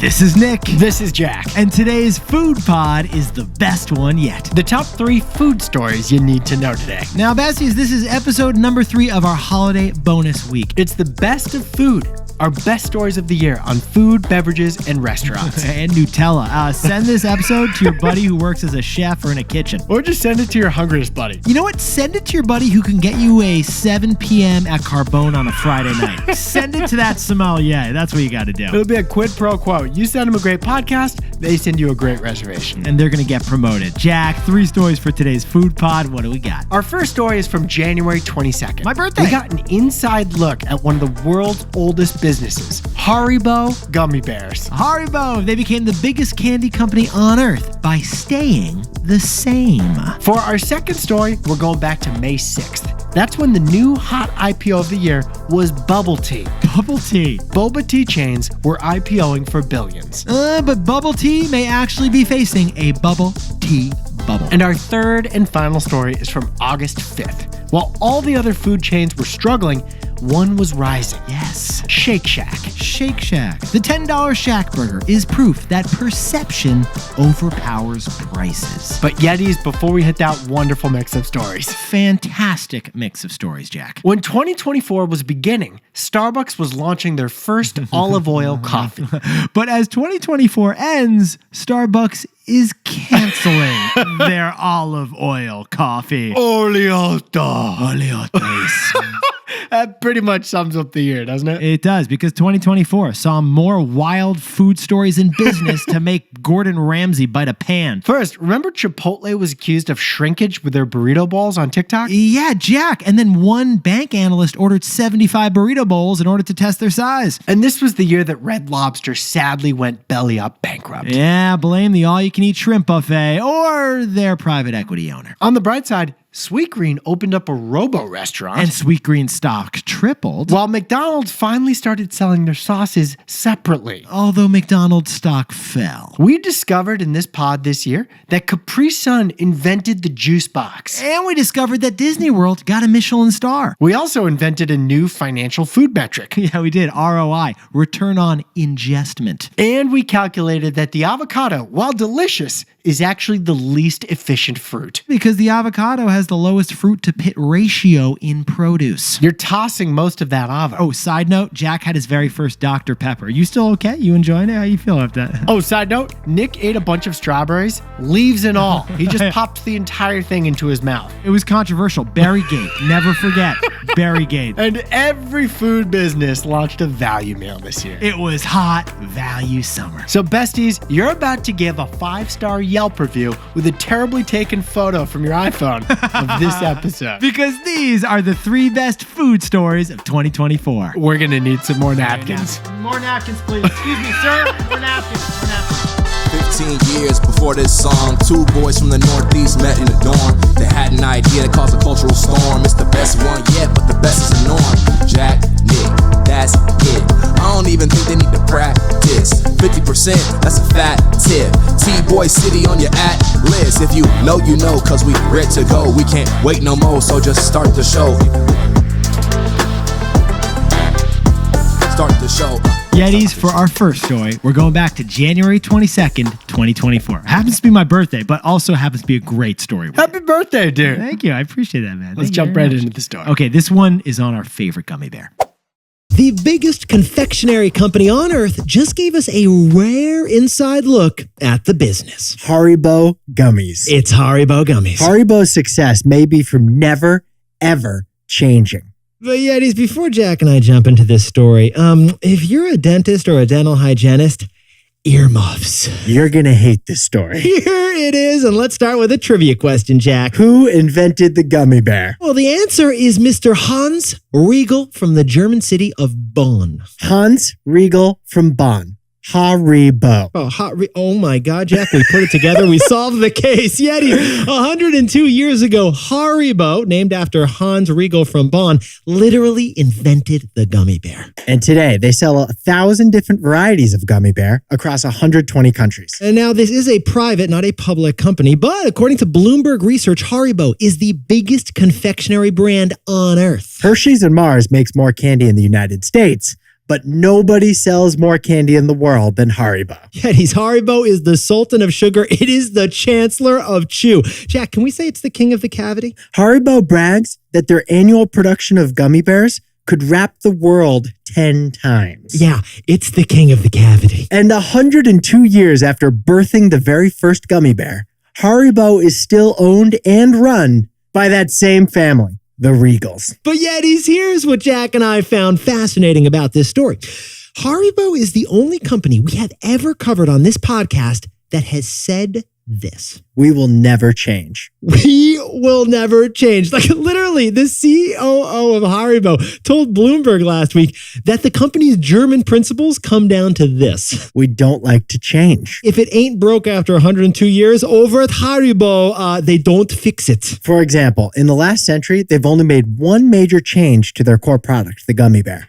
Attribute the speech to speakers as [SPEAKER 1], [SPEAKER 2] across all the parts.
[SPEAKER 1] This is Nick.
[SPEAKER 2] This is Jack.
[SPEAKER 1] And today's food pod is the best one yet.
[SPEAKER 2] The top 3 food stories you need to know today.
[SPEAKER 1] Now, besties, this is episode number 3 of our holiday bonus week.
[SPEAKER 2] It's the best of food. Our best stories of the year on food, beverages, and restaurants.
[SPEAKER 1] And Nutella. Send this episode to your buddy who works as a chef or in a kitchen.
[SPEAKER 2] Or just send it to your hungriest buddy.
[SPEAKER 1] You know what? Send it to your buddy who can get you a 7 p.m. at Carbone on a Friday night. Send it to that sommelier. That's what you got to do.
[SPEAKER 2] It'll be a quid pro quo. You send them a great podcast, they send you a great reservation.
[SPEAKER 1] And they're going to get promoted. Jack, 3 stories for today's food pod. What do we got?
[SPEAKER 2] Our first story is from January 22nd.
[SPEAKER 1] My birthday.
[SPEAKER 2] We got an inside look at one of the world's oldest businesses, Haribo Gummy Bears.
[SPEAKER 1] Haribo, they became the biggest candy company on earth by staying the same.
[SPEAKER 2] For our second story, we're going back to May 6th. That's when the new hot IPO of the year was Bubble Tea.
[SPEAKER 1] Bubble Tea.
[SPEAKER 2] Boba tea chains were IPOing for billions.
[SPEAKER 1] But Bubble Tea may actually be facing a Bubble Tea bubble.
[SPEAKER 2] And our third and final story is from August 5th. While all the other food chains were struggling, one was rising.
[SPEAKER 1] Yes.
[SPEAKER 2] Shake Shack.
[SPEAKER 1] Shake Shack. The $10 Shackburger is proof that perception overpowers prices.
[SPEAKER 2] But Yetis, before we hit that wonderful mix of stories.
[SPEAKER 1] Fantastic mix of stories, Jack.
[SPEAKER 2] When 2024 was beginning, Starbucks was launching their first olive oil coffee.
[SPEAKER 1] But as 2024 ends, Starbucks is canceling their olive oil coffee.
[SPEAKER 2] Oleota.
[SPEAKER 1] Oleotes.
[SPEAKER 2] That pretty much sums up the year, doesn't it?
[SPEAKER 1] It does, because 2024 saw more wild food stories in business to make Gordon Ramsay bite a pan.
[SPEAKER 2] First, remember Chipotle was accused of shrinkage with their burrito bowls on TikTok?
[SPEAKER 1] Yeah, Jack. And then one bank analyst ordered 75 burrito bowls in order to test their size.
[SPEAKER 2] And this was the year that Red Lobster sadly went belly up bankrupt.
[SPEAKER 1] Yeah, blame the all-you-can-eat shrimp buffet or their private equity owner.
[SPEAKER 2] On the bright side, Sweetgreen opened up a robo restaurant.
[SPEAKER 1] And Sweetgreen stock tripled.
[SPEAKER 2] While McDonald's finally started selling their sauces separately.
[SPEAKER 1] Although McDonald's stock fell.
[SPEAKER 2] We discovered in this pod this year that Capri Sun invented the juice box.
[SPEAKER 1] And we discovered that Disney World got a Michelin star.
[SPEAKER 2] We also invented a new financial food metric.
[SPEAKER 1] Yeah, we did. ROI, return on ingestment.
[SPEAKER 2] And we calculated that the avocado, while delicious, is actually the least efficient fruit.
[SPEAKER 1] Because the avocado has the lowest fruit to pit ratio in produce.
[SPEAKER 2] You're tossing most of that avocado.
[SPEAKER 1] Oh, side note, Jack had his very first Dr. Pepper. You still okay? You enjoying it? How you feel after that?
[SPEAKER 2] Oh, side note, Nick ate a bunch of strawberries, leaves and all. He just popped the entire thing into his mouth.
[SPEAKER 1] It was controversial. Berrygate. Never forget. Berrygate.
[SPEAKER 2] And every food business launched a value meal this year.
[SPEAKER 1] It was hot value summer.
[SPEAKER 2] So besties, you're about to give a 5-star Yelp review with a terribly taken photo from your iPhone of this episode.
[SPEAKER 1] Because these are the 3 best food stories of 2024.
[SPEAKER 2] We're going to need some more napkins.
[SPEAKER 1] More napkins, please. Excuse me, sir. More napkins. More napkins.
[SPEAKER 3] 15 years before this song, 2 boys from the Northeast met in the dorm. They had an idea that caused a cultural storm. It's the best one yet, but the best is the norm. Jack, Nick, that's it. I don't even think they need to practice. 50%, that's a fat tip. TBOY City on your at-list. If you know, you know, cause we ready to go. We can't wait no more, so just start the show. Start the show.
[SPEAKER 1] Yetis, for our first story, we're going back to January 22nd, 2024. Happens to be my birthday, but also happens to be a great story.
[SPEAKER 2] Happy birthday, dude.
[SPEAKER 1] Thank you. I appreciate that, man.
[SPEAKER 2] Let's jump right into the story.
[SPEAKER 1] Okay, this one is on our favorite gummy bear.
[SPEAKER 4] The biggest confectionery company on earth just gave us a rare inside look at the business.
[SPEAKER 5] Haribo Gummies.
[SPEAKER 4] It's Haribo Gummies.
[SPEAKER 5] Haribo's success may be from never, ever changing.
[SPEAKER 4] But Yetis, before Jack and I jump into this story, if you're a dentist or a dental hygienist, earmuffs.
[SPEAKER 5] You're going to hate this story.
[SPEAKER 4] Here it is, and let's start with a trivia question, Jack.
[SPEAKER 5] Who invented the gummy bear?
[SPEAKER 4] Well, the answer is Mr. Hans Riegel from the German city of Bonn.
[SPEAKER 5] Hans Riegel from Bonn. Haribo.
[SPEAKER 4] Oh my God, Jack, we put it together. We solved the case. Yeti, 102 years ago, Haribo, named after Hans Riegel from Bonn, literally invented the gummy bear.
[SPEAKER 5] And today, they sell 1,000 different varieties of gummy bear across 120 countries.
[SPEAKER 4] And now this is a private, not a public company, but according to Bloomberg Research, Haribo is the biggest confectionery brand on earth.
[SPEAKER 5] Hershey's and Mars makes more candy in the United States, But nobody sells more candy in the world than Haribo.
[SPEAKER 4] Yetis, Haribo is the sultan of sugar. It is the chancellor of chew. Jack, can we say it's the king of the cavity?
[SPEAKER 5] Haribo brags that their annual production of gummy bears could wrap the world 10 times.
[SPEAKER 4] Yeah, it's the king of the cavity.
[SPEAKER 5] And 102 years after birthing the very first gummy bear, Haribo is still owned and run by that same family, the Regals.
[SPEAKER 4] But Yetis, here's what Jack and I found fascinating about this story. Haribo is the only company we have ever covered on this podcast that has said this.
[SPEAKER 5] We will never change.
[SPEAKER 4] We will never change. Like literally, the COO of Haribo told Bloomberg last week that the company's German principles come down to this.
[SPEAKER 5] We don't like to change.
[SPEAKER 4] If it ain't broke after 102 years, over at Haribo, they don't fix it.
[SPEAKER 5] For example, in the last century, they've only made one major change to their core product, the gummy bear.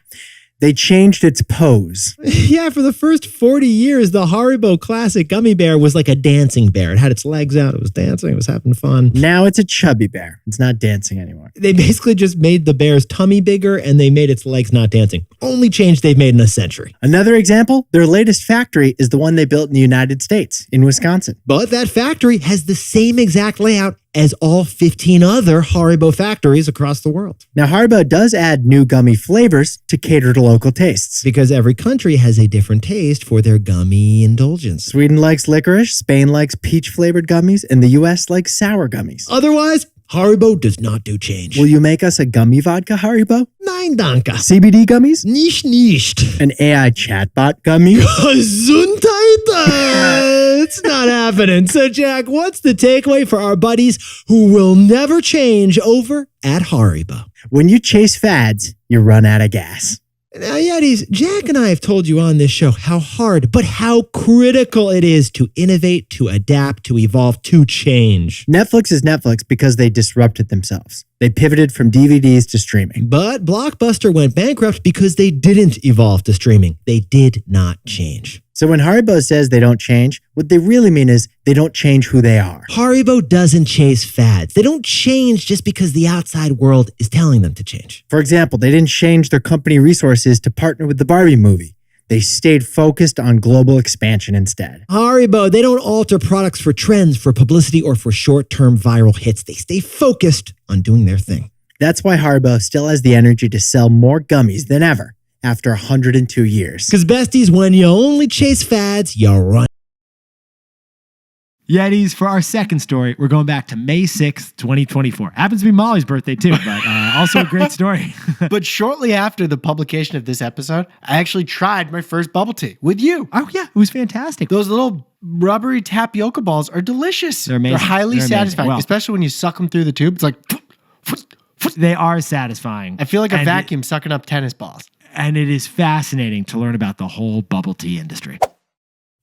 [SPEAKER 5] They changed its pose.
[SPEAKER 4] Yeah, for the first 40 years, the Haribo classic gummy bear was like a dancing bear. It had its legs out, it was dancing, it was having fun.
[SPEAKER 5] Now it's a chubby bear. It's not dancing anymore.
[SPEAKER 4] They basically just made the bear's tummy bigger and they made its legs not dancing. Only change they've made in a century.
[SPEAKER 5] Another example, their latest factory is the one they built in the United States, in Wisconsin.
[SPEAKER 4] But that factory has the same exact layout as all 15 other Haribo factories across the world.
[SPEAKER 5] Now, Haribo does add new gummy flavors to cater to local tastes.
[SPEAKER 4] Because every country has a different taste for their gummy indulgence.
[SPEAKER 5] Sweden likes licorice, Spain likes peach-flavored gummies, and the U.S. likes sour gummies.
[SPEAKER 4] Otherwise, Haribo does not do change.
[SPEAKER 5] Will you make us a gummy vodka Haribo?
[SPEAKER 4] Nein, danke.
[SPEAKER 5] CBD gummies?
[SPEAKER 4] Nicht.
[SPEAKER 5] An AI chatbot gummy?
[SPEAKER 4] Gesundheit. It's not happening. So, Jack, what's the takeaway for our buddies who will never change over at Haribo?
[SPEAKER 5] When you chase fads, you run out of gas.
[SPEAKER 4] Now, Yetis, Jack and I have told you on this show how hard, but how critical it is to innovate, to adapt, to evolve, to change.
[SPEAKER 5] Netflix is Netflix because they disrupted themselves. They pivoted from DVDs to streaming.
[SPEAKER 4] But Blockbuster went bankrupt because they didn't evolve to streaming. They did not change.
[SPEAKER 5] So when Haribo says they don't change, what they really mean is they don't change who they are.
[SPEAKER 4] Haribo doesn't chase fads. They don't change just because the outside world is telling them to change.
[SPEAKER 5] For example, they didn't change their company resources to partner with the Barbie movie. They stayed focused on global expansion instead.
[SPEAKER 4] Haribo, they don't alter products for trends, for publicity, or for short-term viral hits. They stay focused on doing their thing.
[SPEAKER 5] That's why Haribo still has the energy to sell more gummies than ever after 102 years.
[SPEAKER 4] Because besties, when you only chase fads, you run.
[SPEAKER 1] Yetis, for our second story, we're going back to May 6th, 2024. Happens to be Molly's birthday too, but also a great story.
[SPEAKER 2] But shortly after the publication of this episode, I actually tried my first bubble tea with you.
[SPEAKER 1] Oh yeah, it was fantastic.
[SPEAKER 2] Those little rubbery tapioca balls are delicious.
[SPEAKER 1] They're amazing.
[SPEAKER 2] They're highly
[SPEAKER 1] They're amazing.
[SPEAKER 2] satisfying,
[SPEAKER 1] Well-
[SPEAKER 2] especially when you suck them through the tube. It's like,
[SPEAKER 1] They are satisfying.
[SPEAKER 2] I feel like a
[SPEAKER 1] And
[SPEAKER 2] vacuum sucking up tennis balls.
[SPEAKER 1] And it is fascinating to learn about the whole bubble tea industry.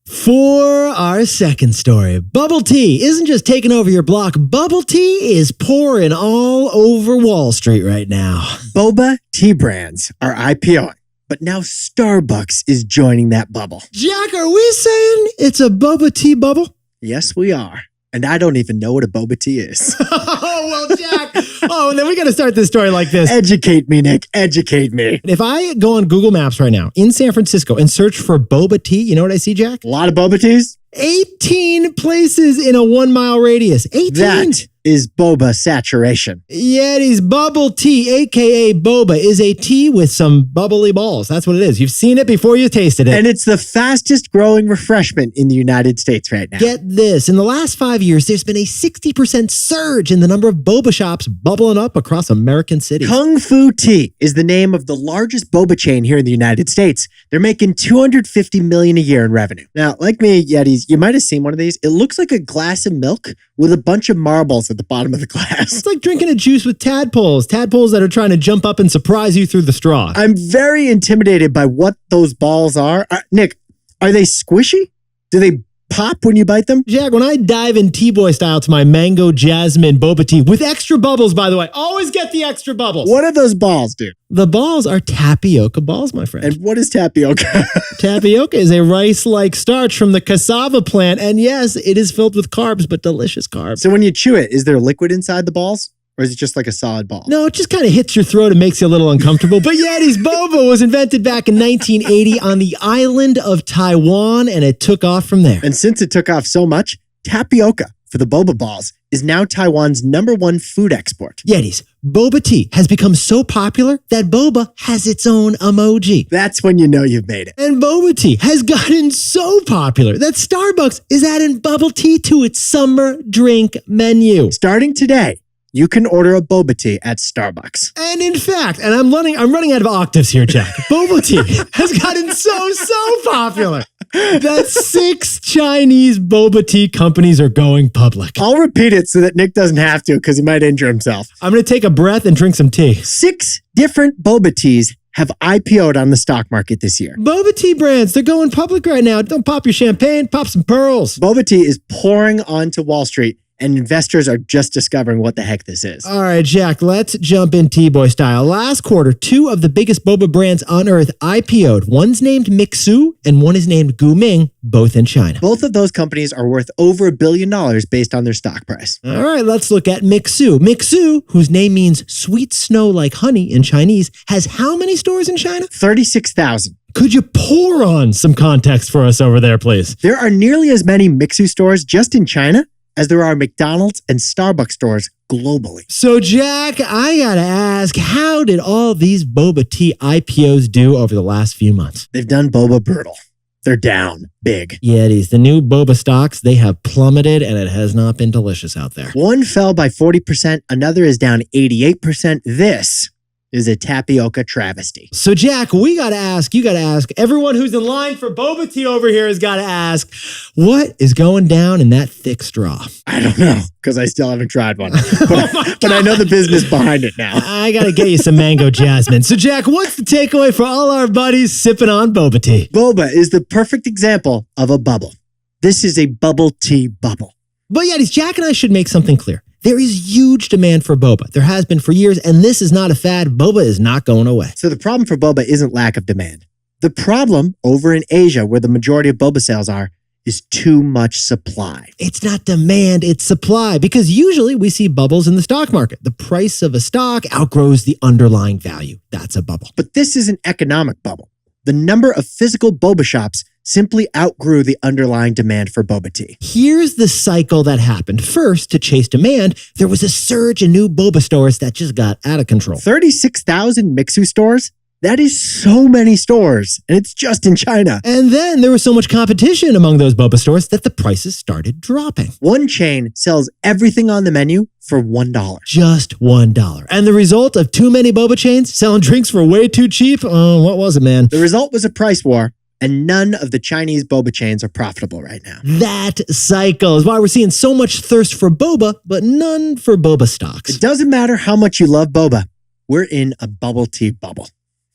[SPEAKER 4] For our second story, bubble tea isn't just taking over your block. Bubble tea is pouring all over Wall Street right now.
[SPEAKER 5] Boba tea brands are IPO'ing, but now Starbucks is joining that bubble.
[SPEAKER 4] Jack, are we saying it's a boba tea bubble?
[SPEAKER 5] Yes, we are. And I don't even know what a boba tea is.
[SPEAKER 4] Oh, well, Jack. Oh, and then we got to start this story like this.
[SPEAKER 5] Educate me, Nick. Educate me.
[SPEAKER 4] If I go on Google Maps right now in San Francisco and search for boba tea, you know what I see, Jack?
[SPEAKER 5] A lot of boba teas?
[SPEAKER 4] 18 places in a 1 mile radius. 18.
[SPEAKER 5] That is boba saturation.
[SPEAKER 4] Yeti's bubble tea, aka boba, is a tea with some bubbly balls. That's what it is. You've seen it before you tasted it.
[SPEAKER 5] And it's the fastest growing refreshment in the United States right now.
[SPEAKER 4] Get this. In the last 5 years, there's been a 60% surge in the number of boba shops bubbling up across American cities.
[SPEAKER 5] Kung Fu Tea is the name of the largest boba chain here in the United States. They're making $250 million a year in revenue. Now, like me, Yetis, you might have seen one of these. It looks like a glass of milk with a bunch of marbles at the bottom of the glass.
[SPEAKER 4] It's like drinking a juice with tadpoles that are trying to jump up and surprise you through the straw.
[SPEAKER 5] I'm very intimidated by what those balls are. Nick, are they squishy? Do they pop when you bite them?
[SPEAKER 4] Jack, when I dive in TBOY style to my mango jasmine boba tea with extra bubbles, by the way, always get the extra bubbles.
[SPEAKER 5] What are those balls, dude?
[SPEAKER 4] The balls are tapioca balls, my friend.
[SPEAKER 5] And what is tapioca?
[SPEAKER 4] Tapioca is a rice-like starch from the cassava plant. And yes, it is filled with carbs, but delicious carbs.
[SPEAKER 5] So when you chew it, is there liquid inside the balls? Or is it just like a solid ball?
[SPEAKER 4] No, it just kind of hits your throat and makes you a little uncomfortable. But Yeti's Boba was invented back in 1980 on the island of Taiwan, and it took off from there.
[SPEAKER 5] And since it took off so much, tapioca for the boba balls is now Taiwan's #1 food export.
[SPEAKER 4] Yeti's Boba tea has become so popular that boba has its own emoji.
[SPEAKER 5] That's when you know you've made it.
[SPEAKER 4] And boba tea has gotten so popular that Starbucks is adding bubble tea to its summer drink menu.
[SPEAKER 5] Starting today, you can order a boba tea at Starbucks.
[SPEAKER 4] And in fact, and I'm running out of octaves here, Jack. Boba tea has gotten so popular that 6 Chinese boba tea companies are going public.
[SPEAKER 5] I'll repeat it so that Nick doesn't have to because he might injure himself.
[SPEAKER 4] I'm going to take a breath and drink some tea.
[SPEAKER 5] 6 different boba teas have IPO'd on the stock market this year.
[SPEAKER 4] Boba tea brands, they're going public right now. Don't pop your champagne, pop some pearls.
[SPEAKER 5] Boba tea is pouring onto Wall Street, and investors are just discovering what the heck this is.
[SPEAKER 4] All right, Jack, let's jump in TBOY style. Last quarter, 2 of the biggest boba brands on earth IPO'd. One's named Mixu and one is named Guming, both in China.
[SPEAKER 5] Both of those companies are worth over $1 billion based on their stock price.
[SPEAKER 4] All right, let's look at Mixu. Mixu, whose name means sweet snow like honey in Chinese, has how many stores in China?
[SPEAKER 5] 36,000.
[SPEAKER 4] Could you pour on some context for us over there, please?
[SPEAKER 5] There are nearly as many Mixu stores just in China as there are McDonald's and Starbucks stores globally.
[SPEAKER 4] So, Jack, I gotta ask, how did all these boba tea IPOs do over the last few months?
[SPEAKER 5] They've done boba brutal. They're down big.
[SPEAKER 4] Yetis, the new boba stocks, they have plummeted and it has not been delicious out there.
[SPEAKER 5] One fell by 40%, another is down 88%. This is a tapioca travesty.
[SPEAKER 4] So, Jack, you gotta ask, everyone who's in line for boba tea over here has gotta ask, what is going down in that thick straw?
[SPEAKER 5] I don't know, because I still haven't tried one. But I know the business behind it now.
[SPEAKER 4] I gotta get you some mango jasmine. So, Jack, what's the takeaway for all our buddies sipping on boba tea?
[SPEAKER 5] Boba is the perfect example of a bubble. This is a bubble tea bubble.
[SPEAKER 4] But Yetis, Jack and I should make something clear. There is huge demand for boba. There has been for years, and this is not a fad. Boba is not going away.
[SPEAKER 5] So the problem for boba isn't lack of demand. The problem over in Asia, where the majority of boba sales are, is too much supply.
[SPEAKER 4] It's not demand, it's supply, because usually we see bubbles in the stock market. The price of a stock outgrows the underlying value. That's a bubble.
[SPEAKER 5] But this is an economic bubble. The number of physical boba shops simply outgrew the underlying demand for boba tea.
[SPEAKER 4] Here's the cycle that happened. First, to chase demand, there was a surge in new boba stores that just got out of control.
[SPEAKER 5] 36,000 Mixu stores? That is so many stores, and it's just in China.
[SPEAKER 4] And then there was so much competition among those boba stores that the prices started dropping.
[SPEAKER 5] One chain sells everything on the menu for $1.
[SPEAKER 4] Just $1. And the result of too many boba chains selling drinks for way too cheap? What was it, man?
[SPEAKER 5] The result was a price war, and none of the Chinese boba chains are profitable right now.
[SPEAKER 4] That cycle is why we're seeing so much thirst for boba, but none for boba stocks.
[SPEAKER 5] It doesn't matter how much you love boba. We're in a bubble tea bubble.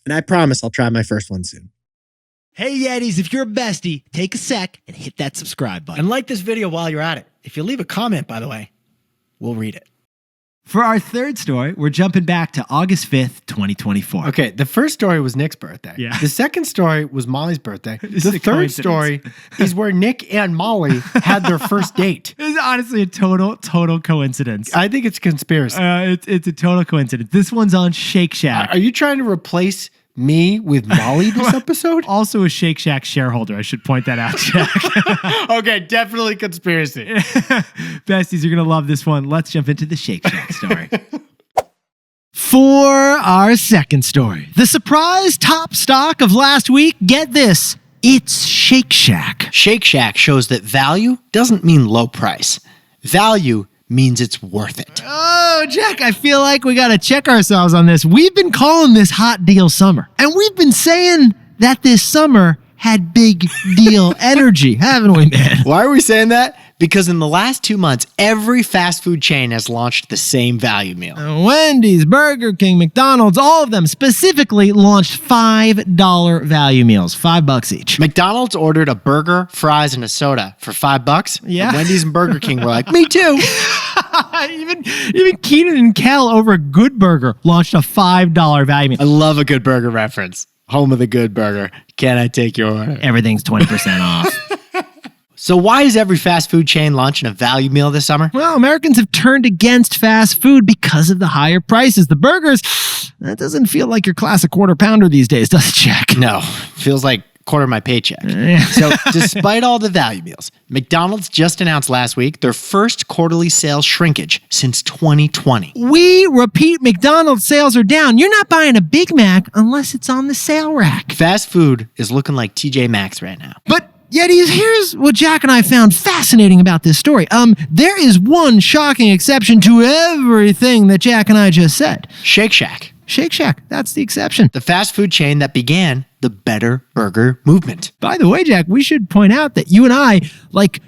[SPEAKER 5] And I promise I'll try my first one soon.
[SPEAKER 1] Hey Yetis, if you're a bestie, take a sec and hit that subscribe button.
[SPEAKER 2] And like this video while you're at it. If you leave a comment, by the way, we'll read it.
[SPEAKER 1] For our third story, we're jumping back to August 5th, 2024.
[SPEAKER 2] Okay, the first story was Nick's birthday.
[SPEAKER 1] Yeah.
[SPEAKER 2] The second story was Molly's birthday.
[SPEAKER 1] This is
[SPEAKER 2] The
[SPEAKER 1] a
[SPEAKER 2] third
[SPEAKER 1] coincidence.
[SPEAKER 2] story is where Nick and Molly had their first date.
[SPEAKER 1] It's honestly a total coincidence.
[SPEAKER 2] I think it's a conspiracy.
[SPEAKER 1] It's a total coincidence. This one's on Shake Shack.
[SPEAKER 2] Are you trying to replace me with Molly this episode?
[SPEAKER 1] Also a Shake Shack shareholder. I should point that out, Jack.
[SPEAKER 2] Okay, definitely conspiracy.
[SPEAKER 1] Besties, you're going to love this one. Let's jump into the Shake Shack story. For our second story, the surprise top stock of last week, get this, it's Shake Shack.
[SPEAKER 2] Shake Shack shows that value doesn't mean low price. Value means it's worth it.
[SPEAKER 1] Oh, Jack, I feel like we got to check ourselves on this. We've been calling this hot deal summer, and we've been saying that this summer had big deal energy, haven't we, man?
[SPEAKER 2] Why are we saying that? Because in the last 2 months, every fast food chain has launched the same value meal.
[SPEAKER 1] Wendy's, Burger King, McDonald's, all of them specifically launched $5 value meals, $5 each.
[SPEAKER 2] McDonald's ordered a burger, fries, and a soda for $5.
[SPEAKER 1] Yeah.
[SPEAKER 2] And Wendy's and Burger King were like, me too.
[SPEAKER 1] Even Keenan and Kel over at Good Burger launched a $5 value meal.
[SPEAKER 2] I love a Good Burger reference. Home of the Good Burger. Can I take your order?
[SPEAKER 1] Everything's 20% off.
[SPEAKER 2] So why is every fast food chain launching a value meal this summer?
[SPEAKER 1] Well, Americans have turned against fast food because of the higher prices. The burgers, that doesn't feel like your classic quarter pounder these days, does it, Jack?
[SPEAKER 2] No, feels like quarter of my paycheck. So despite all the value meals, McDonald's just announced last week their first quarterly sales shrinkage since 2020.
[SPEAKER 1] We repeat, McDonald's sales are down. You're not buying a Big Mac unless it's on the sale rack.
[SPEAKER 2] Fast food is looking like TJ Maxx right now.
[SPEAKER 1] But Yetis, here's what Jack and I found fascinating about this story. There is one shocking exception to everything that Jack and I just said.
[SPEAKER 2] Shake Shack,
[SPEAKER 1] Shake Shack, that's the exception.
[SPEAKER 2] the fast food chain that began the better burger movement.
[SPEAKER 1] By the way, Jack, we should point out that you and I,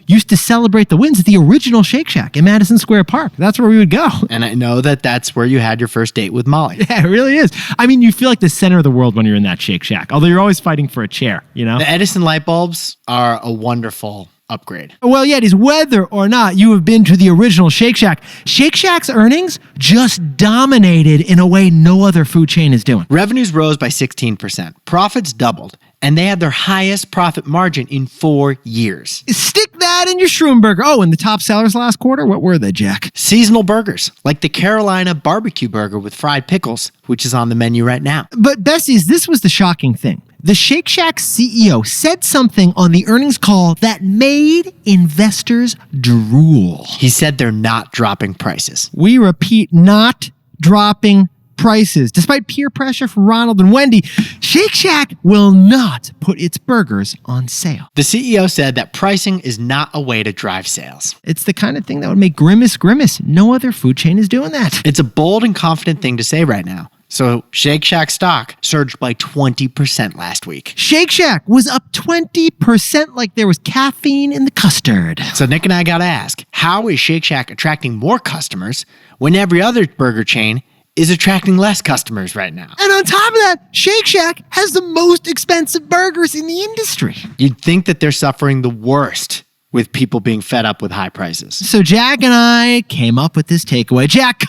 [SPEAKER 1] used to celebrate the wins at the original Shake Shack in Madison Square Park. That's where we would go.
[SPEAKER 2] And I know that that's where you had your first date with Molly.
[SPEAKER 1] Yeah, it really is. I mean, you feel like the center of the world when you're in that Shake Shack, although you're always fighting for a chair, you know?
[SPEAKER 2] The Edison light bulbs are a wonderful upgrade.
[SPEAKER 1] Well, Yetis, whether or not you have been to the original Shake Shack, Shake Shack's earnings just dominated in a way no other food chain is doing.
[SPEAKER 2] Revenues rose by 16%. Profits doubled. And they had their highest profit margin in 4 years.
[SPEAKER 1] Stick that in your shroom burger. Oh, and the top sellers last quarter, what were they, Jack?
[SPEAKER 2] Seasonal burgers, like the Carolina barbecue burger with fried pickles, which is on the menu right now.
[SPEAKER 1] But besties, this was the shocking thing. The Shake Shack CEO said something on the earnings call that made investors drool.
[SPEAKER 2] He said they're not dropping prices.
[SPEAKER 1] We repeat, not dropping prices. Despite peer pressure from Ronald and Wendy, Shake Shack will not put its burgers on sale.
[SPEAKER 2] The CEO said that pricing is not a way to drive sales.
[SPEAKER 1] It's the kind of thing that would make Grimace grimace. No other food chain is doing that.
[SPEAKER 2] It's a bold and confident thing to say right now. So Shake Shack stock surged by 20% last week.
[SPEAKER 1] Shake Shack was up 20% like there was caffeine in the custard.
[SPEAKER 2] So Nick and I got to ask, how is Shake Shack attracting more customers when every other burger chain is attracting less customers right now?
[SPEAKER 1] And on top of that, Shake Shack has the most expensive burgers in the industry.
[SPEAKER 2] You'd think that they're suffering the worst with people being fed up with high prices.
[SPEAKER 1] So Jack and I came up with this takeaway. Jack,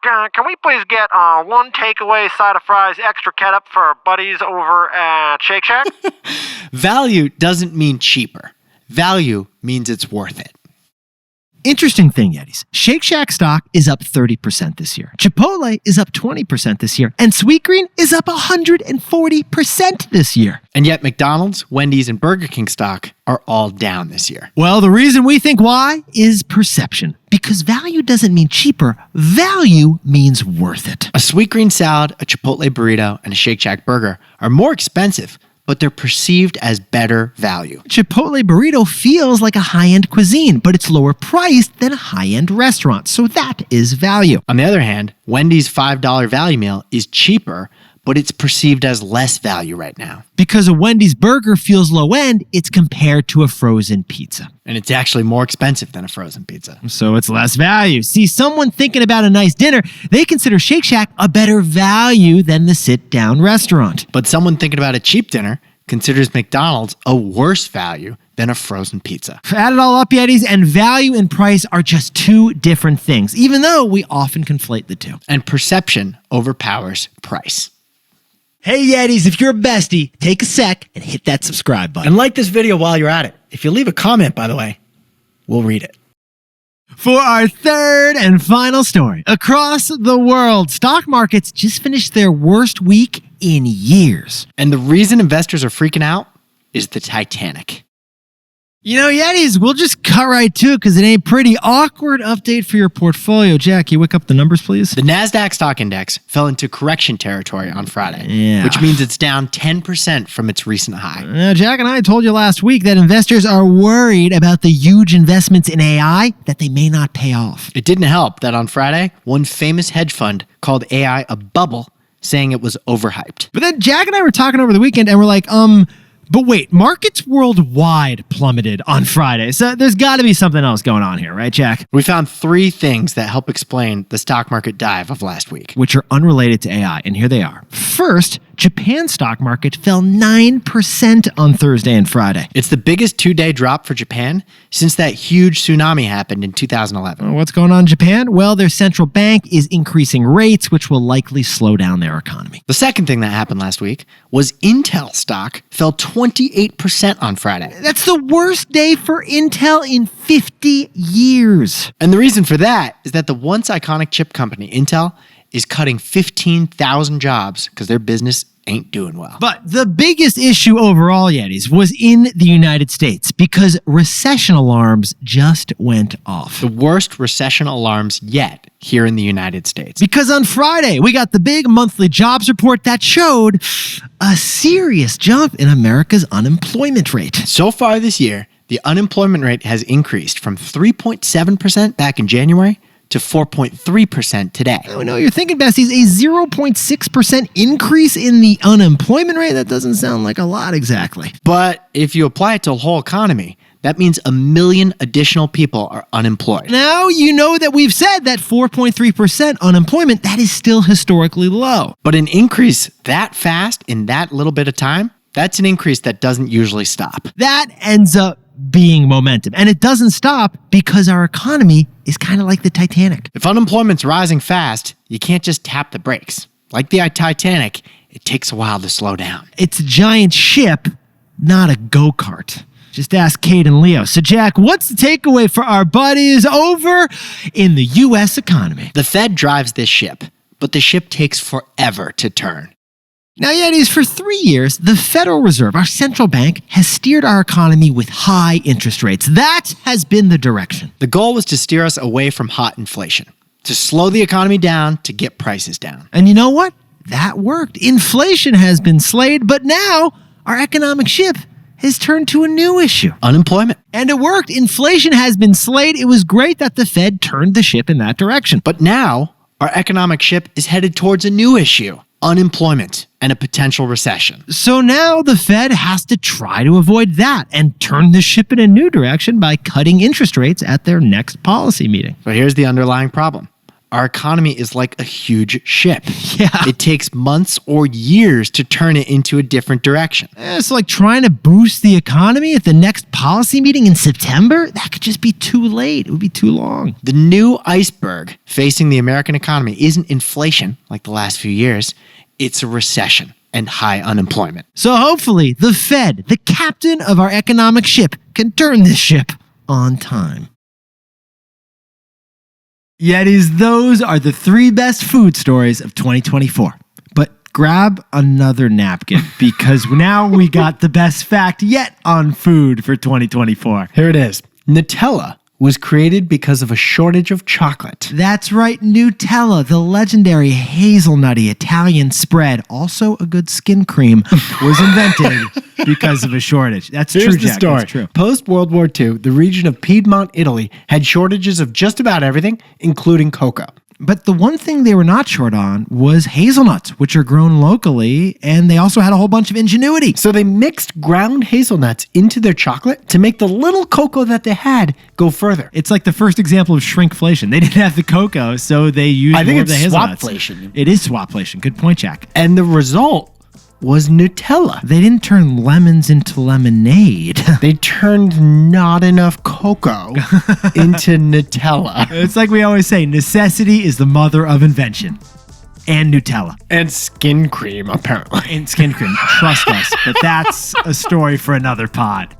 [SPEAKER 6] Can we please get one takeaway side of fries, extra ketchup for our buddies over at Shake Shack?
[SPEAKER 2] Value doesn't mean cheaper. Value means it's worth it.
[SPEAKER 1] interesting thing, Yetis. Shake Shack stock is up 30% this year. Chipotle is up 20% this year. And Sweetgreen is up 140% this year.
[SPEAKER 2] And yet McDonald's, Wendy's, and Burger King stock are all down this year.
[SPEAKER 1] Well, the reason we think why is perception. Because value doesn't mean cheaper. Value means worth it.
[SPEAKER 2] A Sweetgreen salad, a Chipotle burrito, and a Shake Shack burger are more expensive, but they're perceived as better value.
[SPEAKER 1] Chipotle burrito feels like a high-end cuisine, but it's lower priced than a high-end restaurant, so that is value.
[SPEAKER 2] On the other hand, Wendy's $5 value meal is cheaper, but it's perceived as less value right now.
[SPEAKER 1] Because a Wendy's burger feels low-end, it's compared to a frozen pizza.
[SPEAKER 2] And it's actually more expensive than a frozen pizza.
[SPEAKER 1] So it's less value. See, someone thinking about a nice dinner, they consider Shake Shack a better value than the sit-down restaurant.
[SPEAKER 2] But someone thinking about a cheap dinner considers McDonald's a worse value than a frozen pizza.
[SPEAKER 1] Add it all up, Yetis, and value and price are just two different things, even though we often conflate the two.
[SPEAKER 2] And perception overpowers price.
[SPEAKER 1] Hey, Yetis, if you're a bestie, take a sec and hit that subscribe button.
[SPEAKER 2] And like this video while you're at it. If you leave a comment, by the way, we'll read it.
[SPEAKER 1] For our third and final story, across the world, stock markets just finished their worst week in years.
[SPEAKER 2] And the reason investors are freaking out is the Titanic.
[SPEAKER 1] You know, Yetis, we'll just cut right to it because it ain't pretty. Awkward update for your portfolio. Jack, you wake up the numbers, please?
[SPEAKER 2] The NASDAQ stock index fell into correction territory on Friday,
[SPEAKER 1] Yeah.
[SPEAKER 2] which means it's down 10% from its recent high.
[SPEAKER 1] Now, Jack and I told you last week that investors are worried about the huge investments in AI that they may not pay off.
[SPEAKER 2] It didn't help that on Friday, one famous hedge fund called AI a bubble, saying it was overhyped.
[SPEAKER 1] But then Jack and I were talking over the weekend and we're like, but wait, markets worldwide plummeted on Friday. So there's got to be something else going on here, right, Jack?
[SPEAKER 2] We found 3 things that help explain the stock market dive of last week.
[SPEAKER 1] Which are unrelated to AI, and here they are. First, Japan's stock market fell 9% on Thursday and Friday.
[SPEAKER 2] It's the biggest 2-day drop for Japan since that huge tsunami happened in 2011.
[SPEAKER 1] What's going on in Japan? Well, their central bank is increasing rates, which will likely slow down their economy.
[SPEAKER 2] The second thing that happened last week was Intel stock fell 28% on Friday.
[SPEAKER 1] That's the worst day for Intel in 50 years.
[SPEAKER 2] And the reason for that is that the once iconic chip company, Intel, is cutting 15,000 jobs because their business ain't doing well.
[SPEAKER 1] But the biggest issue overall, Yetis, was in the United States because recession alarms just went off.
[SPEAKER 2] The worst recession alarms yet here in the United States.
[SPEAKER 1] Because on Friday, we got the big monthly jobs report that showed a serious jump in America's unemployment rate.
[SPEAKER 2] So far this year, the unemployment rate has increased from 3.7% back in January to 4.3% today.
[SPEAKER 1] I know you're thinking, besties, a 0.6% increase in the unemployment rate? That doesn't sound like a lot exactly.
[SPEAKER 2] But if you apply it to the whole economy, that means 1 million additional people are unemployed.
[SPEAKER 1] Now, you know that we've said that 4.3% unemployment, that is still historically low.
[SPEAKER 2] But an increase that fast in that little bit of time, that's an increase that doesn't usually stop.
[SPEAKER 1] That ends up being momentum. And it doesn't stop because our economy is kind of like the Titanic.
[SPEAKER 2] If unemployment's rising fast, you can't just tap the brakes. Like the Titanic, it takes a while to slow down.
[SPEAKER 1] It's a giant ship, not a go-kart. Just ask Kate and Leo. So, Jack, what's the takeaway for our buddies over in the U.S. economy?
[SPEAKER 2] The Fed drives this ship, but the ship takes forever to turn.
[SPEAKER 1] Now, Yetis, for 3 years, the Federal Reserve, our central bank, has steered our economy with high interest rates. That has been the direction.
[SPEAKER 2] The goal was to steer us away from hot inflation, to slow the economy down, to get prices down.
[SPEAKER 1] And you know what? That worked. Inflation has been slayed, but now our economic ship has turned to a new issue.
[SPEAKER 2] Unemployment.
[SPEAKER 1] And it worked. Inflation has been slayed. It was great that the Fed turned the ship in that direction.
[SPEAKER 2] But now, our economic ship is headed towards a new issue. Unemployment and a potential recession.
[SPEAKER 1] So now the Fed has to try to avoid that and turn the ship in a new direction by cutting interest rates at their next policy meeting.
[SPEAKER 2] But here's the underlying problem. Our economy is like a huge ship.
[SPEAKER 1] Yeah.
[SPEAKER 2] It takes months or years to turn it into a different direction.
[SPEAKER 1] It's like trying to boost the economy at the next policy meeting in September. That could just be too late. It would be too long.
[SPEAKER 2] The new iceberg facing the American economy isn't inflation like the last few years. It's a recession and high unemployment.
[SPEAKER 1] So hopefully the Fed, the captain of our economic ship, can turn this ship on time. Yetis, those are the 3 best food stories of 2024. But grab another napkin because now we got the best fact yet on food for 2024.
[SPEAKER 2] Here it is. Nutella was created because of a shortage of chocolate.
[SPEAKER 1] That's right, Nutella, the legendary hazelnutty Italian spread, also a good skin cream, was invented because of a shortage. That's
[SPEAKER 2] Here's
[SPEAKER 1] true,
[SPEAKER 2] the
[SPEAKER 1] Jack.
[SPEAKER 2] story.
[SPEAKER 1] That's true.
[SPEAKER 2] Post-World War II, the region of Piedmont, Italy, had shortages of just about everything, including cocoa.
[SPEAKER 1] But the one thing they were not short on was hazelnuts, which are grown locally, and they also had a whole bunch of ingenuity.
[SPEAKER 2] So they mixed ground hazelnuts into their chocolate to make the little cocoa that they had go further.
[SPEAKER 1] It's like the first example of shrinkflation. They didn't have the cocoa, so they used more of the hazelnuts.
[SPEAKER 2] swapflation.
[SPEAKER 1] It is swapflation. Good point, Jack.
[SPEAKER 2] And the result was Nutella.
[SPEAKER 1] They didn't turn lemons into lemonade.
[SPEAKER 2] They turned not enough cocoa into Nutella.
[SPEAKER 1] It's like we always say, necessity is the mother of invention. And Nutella.
[SPEAKER 2] And skin cream, apparently.
[SPEAKER 1] And skin cream. Trust us. But that's a story for another pod.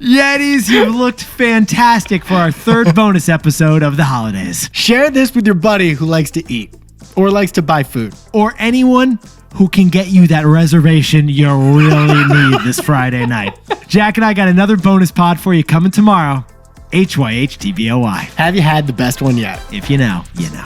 [SPEAKER 1] Yetis, you've looked fantastic for our 3rd bonus episode of the holidays.
[SPEAKER 2] Share this with your buddy who likes to eat or likes to buy food.
[SPEAKER 1] Or anyone who can get you that reservation you really need this Friday night. Jack and I got another bonus pod for you coming tomorrow. HYH TBOY.
[SPEAKER 2] Have you had the best one yet?
[SPEAKER 1] If you know, you know.